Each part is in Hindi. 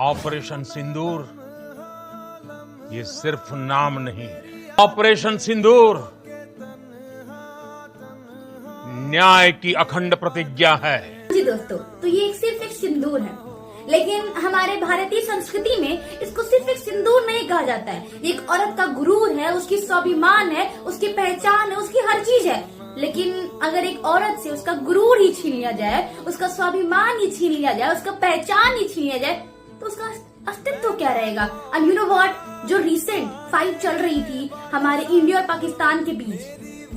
ऑपरेशन सिंदूर ये सिर्फ नाम नहीं है। ऑपरेशन सिंदूर न्याय की अखंड प्रतिज्ञा है। जी दोस्तों, तो ये सिर्फ एक सिंदूर है, लेकिन हमारे भारतीय संस्कृति में इसको सिर्फ एक सिंदूर नहीं कहा जाता है। ये एक औरत का गुरूर है, उसकी स्वाभिमान है, उसकी पहचान है, उसकी हर चीज है। लेकिन अगर एक औरत से उसका गुरूर ही छीन लिया जाए, उसका स्वाभिमान ही छीन लिया जाए, उसका पहचान ही छीन लिया जाए, तो उसका अस्तित्व क्या रहेगा। एंड यू नो व्हाट, जो रिसेंट फाइट चल रही थी हमारे इंडिया और पाकिस्तान के बीच,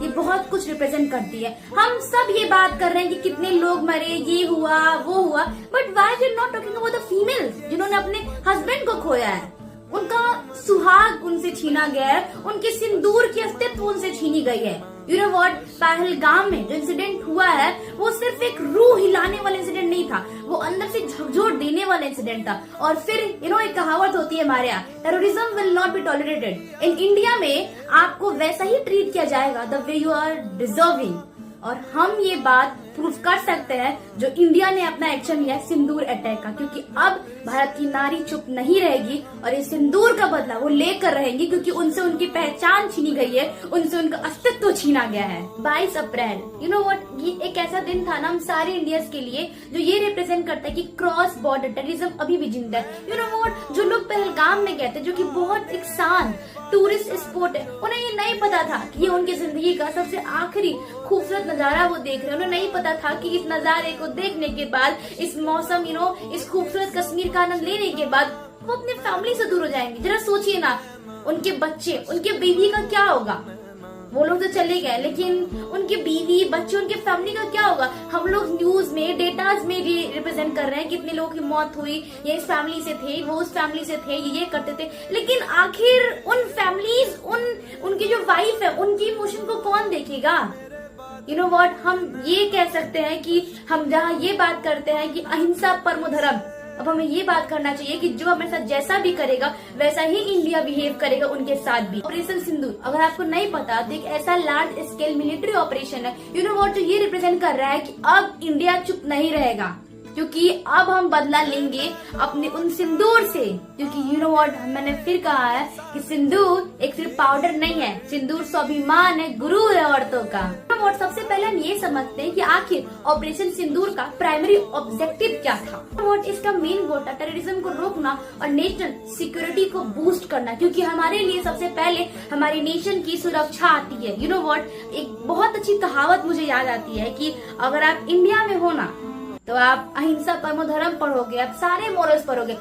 ये बहुत कुछ रिप्रेजेंट करती है। हम सब ये बात कर रहे हैं कि कितने लोग मरे, ये हुआ वो हुआ, but why we are not talking about the females जिन्होंने अपने हस्बैंड को खोया है, उनका सुहाग उनसे छीना गया है, उनके सिंदूर की अस्तित्व उनसे छीनी गई है। यू नो व्हाट, पहलगाम में जो इंसिडेंट हुआ है वो सिर्फ एक रूह हिलाने वाला इंसिडेंट नहीं था, वो अंदर से झकझोर देने वाला इंसिडेंट था। और फिर एक कहावत होती है हमारे यहाँ, terrorism will not be tolerated. In India में आपको वैसा ही ट्रीट किया जाएगा the way you are deserving. और हम ये बात प्रूव कर सकते हैं जो इंडिया ने अपना एक्शन लिया है सिंदूर अटैक का, क्योंकि अब भारत की नारी चुप नहीं रहेगी और ये सिंदूर का बदला वो लेकर रहेंगी, क्योंकि उनसे उनकी पहचान छीनी गई है, उनसे उनका अस्तित्व छीना गया है। 22 अप्रैल, यू नो व्हाट, ये एक ऐसा दिन था ना हम सारे इंडियंस के लिए जो ये रिप्रेजेंट करता है कि क्रॉस बॉर्डर टेररिज्म अभी भी जिंदा है। यू नो व्हाट, जो लोग पहलगाम में गए थे, जो कि बहुत एक शांत टूरिस्ट स्पॉट है, उन्हें ये नहीं पता था कि ये उनकी जिंदगी का सबसे आखिरी खूबसूरत नजारा वो देख रहे हैं। उन्हें नहीं पता था कि इस नजारे को देखने के बाद, इस मौसम इस खूबसूरत कश्मीर का आनंद लेने के बाद वो अपने फैमिली से दूर हो जाएंगे। जरा सोचिए ना, उनके बच्चे, उनके बीवी का क्या होगा। वो लोग तो चले गए, लेकिन उनके बीवी, बच्चे, उनके फैमिली का क्या होगा। हम लोग न्यूज में, डेटाज में भी रिप्रेजेंट कर रहे हैं कितने लोगों की मौत हुई, ये इस फैमिली से थे, वो उस फैमिली से थे, ये करते थे। लेकिन आखिर उन फैमिलीज, उनकी जो वाइफ है, उनकी इमोशन को कौन देखेगा। यू नो व्हाट, हम ये कह सकते हैं कि हम जहाँ ये बात करते हैं कि अहिंसा परमो धर्म, अब हमें ये बात करना चाहिए कि जो हमारे साथ जैसा भी करेगा वैसा ही इंडिया बिहेव करेगा उनके साथ भी। ऑपरेशन सिंदूर, अगर आपको नहीं पता, तो एक ऐसा लार्ज स्केल मिलिट्री ऑपरेशन है, यू नो व्हाट, जो ये रिप्रेजेंट कर रहा है कि अब इंडिया चुप नहीं रहेगा, क्योंकि अब हम बदला लेंगे अपने उन सिंदूर से। क्योंकि यू नो व्हाट, मैंने फिर कहा है कि सिंदूर एक सिर्फ पाउडर नहीं है, सिंदूर स्वाभिमान है, गुरूर है औरतों का। और सबसे पहले हम ये समझते हैं कि आखिर ऑपरेशन सिंदूर का प्राइमरी ऑब्जेक्टिव क्या था। व्हाट, इसका मेन गोल था टेररिज्म को रोकना और नेशनल सिक्योरिटी को बूस्ट करना, क्योंकि हमारे लिए सबसे पहले हमारी नेशन की सुरक्षा आती है। यू नो व्हाट, एक बहुत अच्छी कहावत मुझे याद आती है कि अगर आप इंडिया में हो ना, तो आप अहिंसा परमो धर्म पढ़ोगे, आप सारे मोरल्स पढ़ोगे।